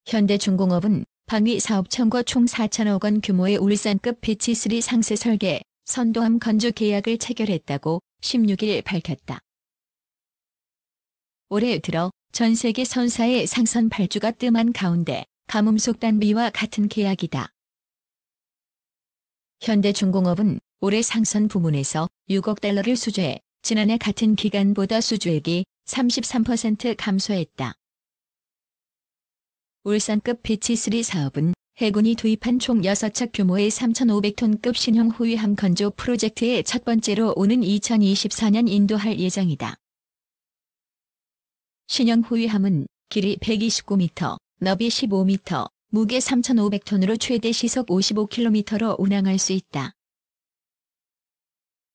현대중공업은 방위 사업 청구 총 4천억 원 규모의 울산급 배치3 상세 설계, 선도함 건조 계약을 체결했다고 16일 밝혔다. 올해 들어 전 세계 선사의 상선 8주가 뜸한 가운데 가뭄속 단비와 같은 계약이다. 현대중공업은 올해 상선 부문에서 6억 달러를 수주해 지난해 같은 기간보다 수주액이 33% 감소했다. 울산급 배치3 사업은 해군이 도입한 총 6척 규모의 3,500톤급 신형 호위함 건조 프로젝트의 첫 번째로 오는 2024년 인도할 예정이다. 신형 호위함은 길이 129m, 너비 15m, 무게 3,500톤으로 최대 시속 55km로 운항할 수 있다.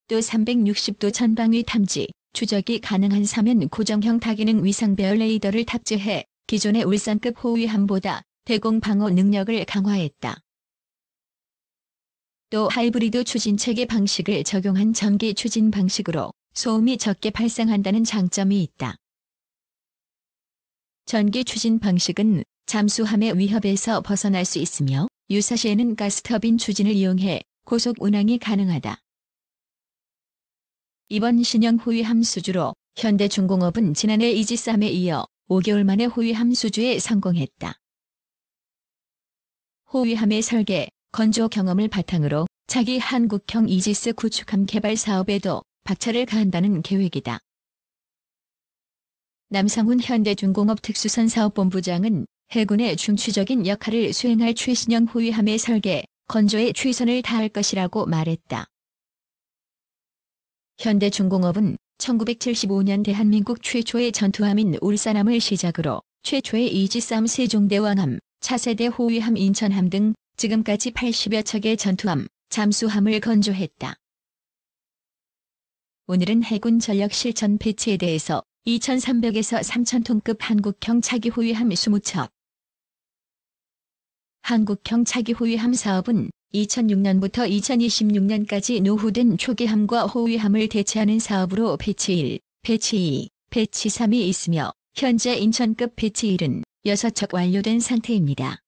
또 360도 전방위 탐지, 추적이 가능한 사면 고정형 다기능 위상배열 레이더를 탑재해 기존의 울산급 호위함보다 대공 방어 능력을 강화했다. 또 하이브리드 추진체계 방식을 적용한 전기 추진 방식으로 소음이 적게 발생한다는 장점이 있다. 전기 추진 방식은 잠수함의 위협에서 벗어날 수 있으며 유사시에는 가스터빈 추진을 이용해 고속 운항이 가능하다. 이번 신형 호위함 수주로 현대중공업은 지난해 이지스함에 이어 5개월 만에 호위함 수주에 성공했다. 호위함의 설계, 건조 경험을 바탕으로 차기 한국형 이지스 구축함 개발 사업에도 박차를 가한다는 계획이다. 남상훈 현대중공업 특수선사업본부장은 해군의 중추적인 역할을 수행할 최신형 호위함의 설계, 건조에 최선을 다할 것이라고 말했다. 현대중공업은 1975년 대한민국 최초의 전투함인 울산함을 시작으로 최초의 이지스함 세종대왕함, 차세대 호위함 인천함 등 지금까지 80여 척의 전투함, 잠수함을 건조했다. 오늘은 해군 전력 실전 배치에 대해서 2,300에서 3,000톤급 한국형 차기 호위함 20척. 한국형 차기 호위함 사업은 2006년부터 2026년까지 노후된 초기함과 호위함을 대체하는 사업으로 배치1, 배치2, 배치3이 있으며 현재 인천급 배치1은 6척 완료된 상태입니다.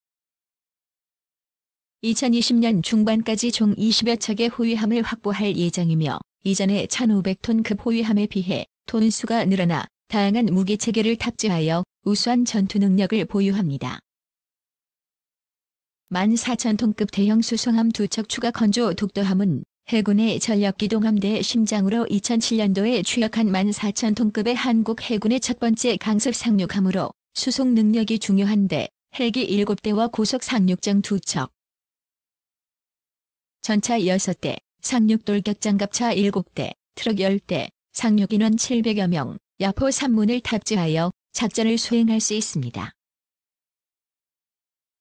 2020년 중반까지 총 20여 척의 호위함을 확보할 예정이며 이전의 1,500톤급 호위함에 비해 톤수가 늘어나 다양한 무기체계를 탑재하여 우수한 전투 능력을 보유합니다. 14,000톤급 대형 수송함 2척 추가 건조 독도함은 해군의 전력기동함대의 심장으로 2007년도에 취역한 14,000톤급의 한국 해군의 첫 번째 강습 상륙함으로 수송 능력이 중요한데 헬기 7대와 고속 상륙정 2척, 전차 6대, 상륙 돌격장갑차 7대, 트럭 10대, 상륙인원 700여 명, 야포 3문을 탑재하여 작전을 수행할 수 있습니다.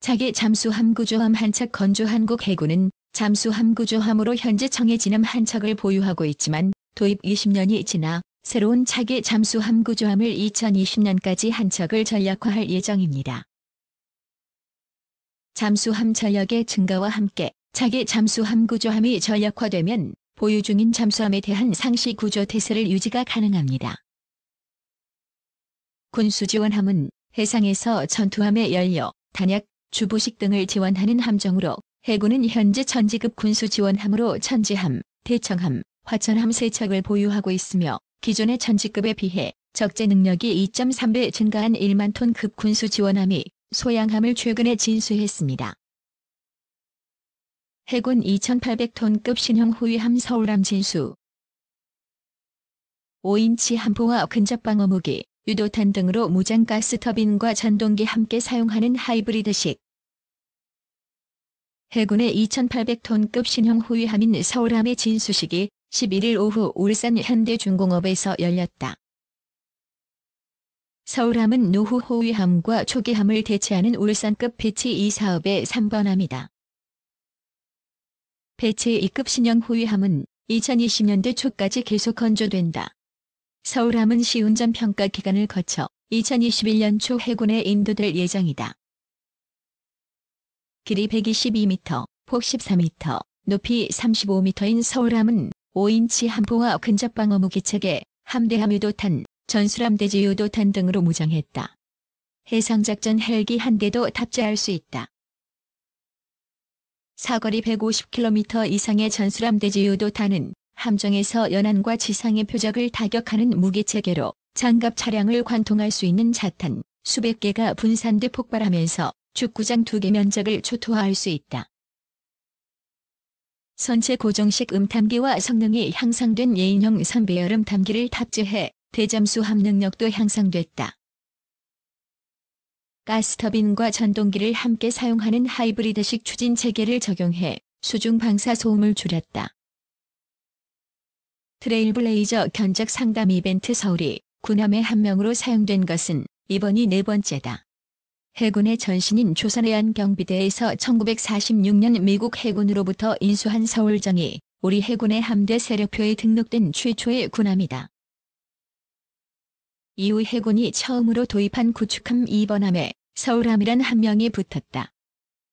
차기 잠수함 구조함 한 척 건조 한국 해군은 잠수함 구조함으로 현재 청해진함 한 척을 보유하고 있지만 도입 20년이 지나 새로운 차기 잠수함 구조함을 2020년까지 한 척을 전략화할 예정입니다. 잠수함 전력의 증가와 함께 차기 잠수함 구조함이 전력화되면 보유 중인 잠수함에 대한 상시 구조 태세를 유지가 가능합니다. 군수지원함은 해상에서 전투함의 연료, 탄약, 주부식 등을 지원하는 함정으로 해군은 현재 천지급 군수지원함으로 천지함, 대청함, 화천함 3척을 보유하고 있으며 기존의 천지급에 비해 적재 능력이 2.3배 증가한 1만 톤급 군수지원함이 소양함을 최근에 진수했습니다. 해군 2,800톤급 신형 호위함 서울함 진수 5인치 함포와 근접방어무기, 유도탄 등으로 무장 가스터빈과 전동기 함께 사용하는 하이브리드식. 해군의 2,800톤급 신형 호위함인 서울함의 진수식이 11일 오후 울산 현대중공업에서 열렸다. 서울함은 노후 호위함과 초기함을 대체하는 울산급 배치2 사업의 3번함이다. 배치2급 신형 호위함은 2020년대 초까지 계속 건조된다. 서울함은 시운전 평가 기간을 거쳐 2021년 초 해군에 인도될 예정이다. 길이 122m, 폭 14m, 높이 35m인 서울함은 5인치 함포와 근접방어 무기체계, 함대함 유도탄, 전술함 대지 유도탄 등으로 무장했다. 해상작전 헬기 한 대도 탑재할 수 있다. 사거리 150km 이상의 전술함 대지유도 타는 함정에서 연안과 지상의 표적을 타격하는 무기체계로 장갑 차량을 관통할 수 있는 자탄 수백 개가 분산돼 폭발하면서 축구장 2개 면적을 초토화할 수 있다. 선체 고정식 음탐기와 성능이 향상된 예인형 선배열 음탐기를 탑재해 대잠수함 능력도 향상됐다. 가스터빈과 전동기를 함께 사용하는 하이브리드식 추진 체계를 적용해 수중 방사 소음을 줄였다. 트레일블레이저 견적 상담 이벤트 서울이 군함의 한 명으로 사용된 것은 이번이 4번째다. 해군의 전신인 조선해안경비대에서 1946년 미국 해군으로부터 인수한 서울정이 우리 해군의 함대 세력표에 등록된 최초의 군함이다. 이후 해군이 처음으로 도입한 구축함 2번함에 서울함이란 한 명이 붙었다.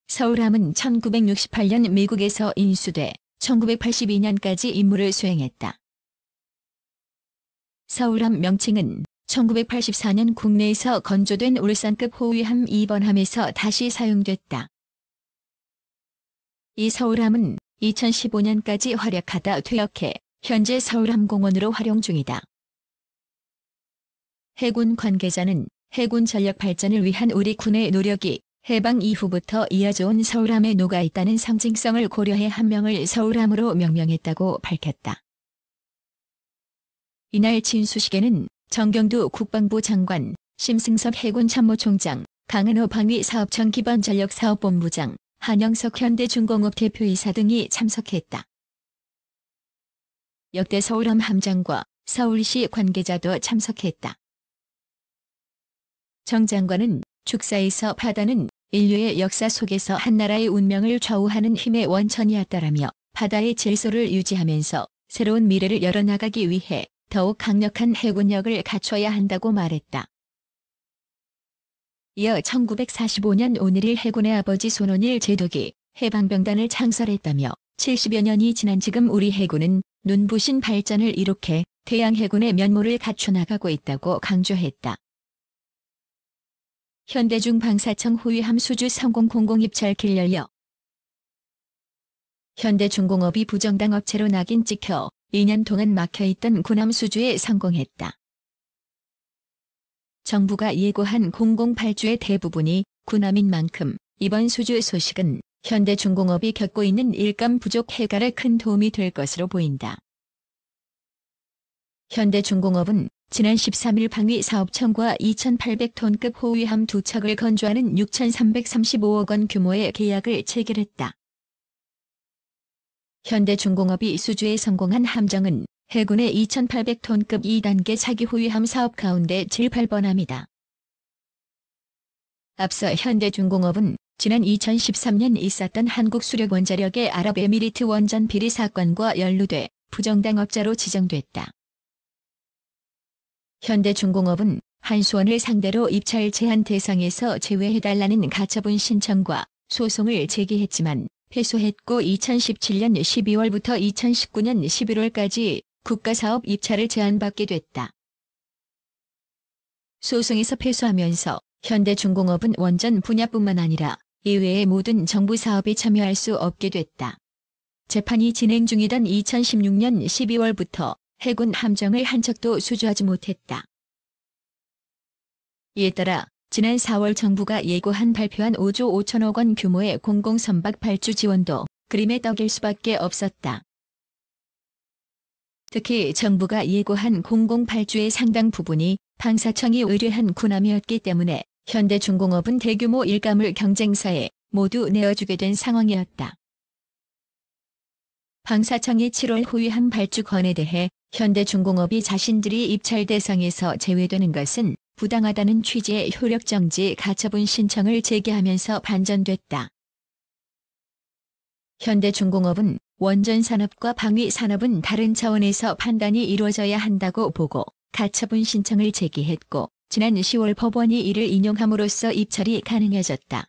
서울함은 1968년 미국에서 인수돼 1982년까지 임무를 수행했다. 서울함 명칭은 1984년 국내에서 건조된 울산급 호위함 2번함에서 다시 사용됐다. 이 서울함은 2015년까지 활약하다 퇴역해 현재 서울함공원으로 활용 중이다. 해군 관계자는 해군 전력 발전을 위한 우리 군의 노력이 해방 이후부터 이어져온 서울함에 녹아있다는 상징성을 고려해 한 명을 서울함으로 명명했다고 밝혔다. 이날 친수식에는 정경두 국방부 장관, 심승섭 해군 참모총장, 강은호 방위사업청 기반전력사업본부장, 한영석 현대중공업 대표이사 등이 참석했다. 역대 서울함 함장과 서울시 관계자도 참석했다. 정 장관은 축사에서 바다는 인류의 역사 속에서 한 나라의 운명을 좌우하는 힘의 원천이었다라며 바다의 질서를 유지하면서 새로운 미래를 열어나가기 위해 더욱 강력한 해군력을 갖춰야 한다고 말했다. 이어 1945년 오늘일 해군의 아버지 손원일 제독이 해방병단을 창설했다며 70여 년이 지난 지금 우리 해군은 눈부신 발전을 이룩해 대양해군의 면모를 갖춰나가고 있다고 강조했다. 현대중 방사청 호위함 수주 성공 입찰길 열려 현대중공업이 부정당 업체로 낙인 찍혀 2년 동안 막혀있던 군함 수주에 성공했다. 정부가 예고한 008주의 대부분이 군함인 만큼 이번 수주 소식은 현대중공업이 겪고 있는 일감 부족 해결에 큰 도움이 될 것으로 보인다. 현대중공업은 지난 13일 방위사업청과 2,800톤급 호위함 2척을 건조하는 6,335억 원 규모의 계약을 체결했다. 현대중공업이 수주에 성공한 함정은 해군의 2,800톤급 2단계 차기 호위함 사업 가운데 7, 8번함이다. 앞서 현대중공업은 지난 2013년 있었던 한국수력원자력의 아랍에미리트 원전 비리 사건과 연루돼 부정당 업자로 지정됐다. 현대중공업은 한수원을 상대로 입찰 제한 대상에서 제외해달라는 가처분 신청과 소송을 제기했지만 패소했고 2017년 12월부터 2019년 11월까지 국가사업 입찰을 제한받게 됐다. 소송에서 패소하면서 현대중공업은 원전 분야뿐만 아니라 이외의 모든 정부 사업에 참여할 수 없게 됐다. 재판이 진행 중이던 2016년 12월부터 해군 함정을 한 척도 수주하지 못했다. 이에 따라 지난 4월 정부가 예고한 발표한 5조 5천억 원 규모의 공공선박 발주 지원도 그림의 떡일 수밖에 없었다. 특히 정부가 예고한 공공발주의 상당 부분이 방사청이 의뢰한 군함이었기 때문에 현대중공업은 대규모 일감을 경쟁사에 모두 내어주게 된 상황이었다. 방사청이 7월 호위함 발주건에 대해 현대중공업이 자신들이 입찰 대상에서 제외되는 것은 부당하다는 취지의 효력정지 가처분 신청을 제기하면서 반전됐다. 현대중공업은 원전산업과 방위산업은 다른 차원에서 판단이 이루어져야 한다고 보고 가처분 신청을 제기했고 지난 10월 법원이 이를 인용함으로써 입찰이 가능해졌다.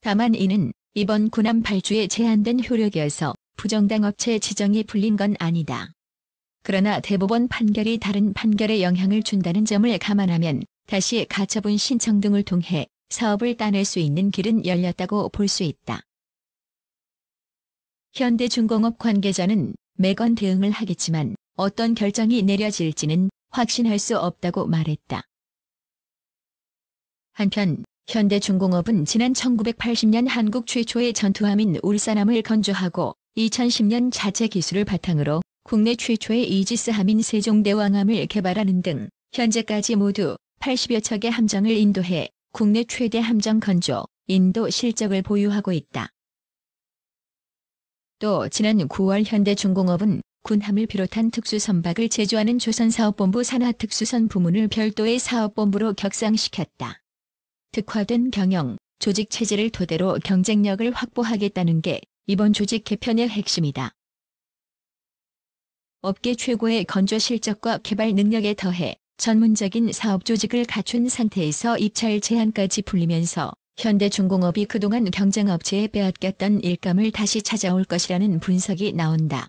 다만 이는 이번 군함 발주에 제한된 효력이어서 부정당 업체 지정이 풀린 건 아니다. 그러나 대법원 판결이 다른 판결에 영향을 준다는 점을 감안하면 다시 가처분 신청 등을 통해 사업을 따낼 수 있는 길은 열렸다고 볼 수 있다. 현대중공업 관계자는 매건 대응을 하겠지만 어떤 결정이 내려질지는 확신할 수 없다고 말했다. 한편 현대중공업은 지난 1980년 한국 최초의 전투함인 울산함을 건조하고 2010년 자체 기술을 바탕으로 국내 최초의 이지스함인 세종대왕함을 개발하는 등 현재까지 모두 80여 척의 함정을 인도해 국내 최대 함정 건조, 인도 실적을 보유하고 있다. 또 지난 9월 현대중공업은 군함을 비롯한 특수선박을 제조하는 조선사업본부 산하특수선 부문을 별도의 사업본부로 격상시켰다. 특화된 경영, 조직체제를 토대로 경쟁력을 확보하겠다는 게 이번 조직 개편의 핵심이다. 업계 최고의 건조 실적과 개발 능력에 더해 전문적인 사업 조직을 갖춘 상태에서 입찰 제한까지 풀리면서 현대중공업이 그동안 경쟁업체에 빼앗겼던 일감을 다시 찾아올 것이라는 분석이 나온다.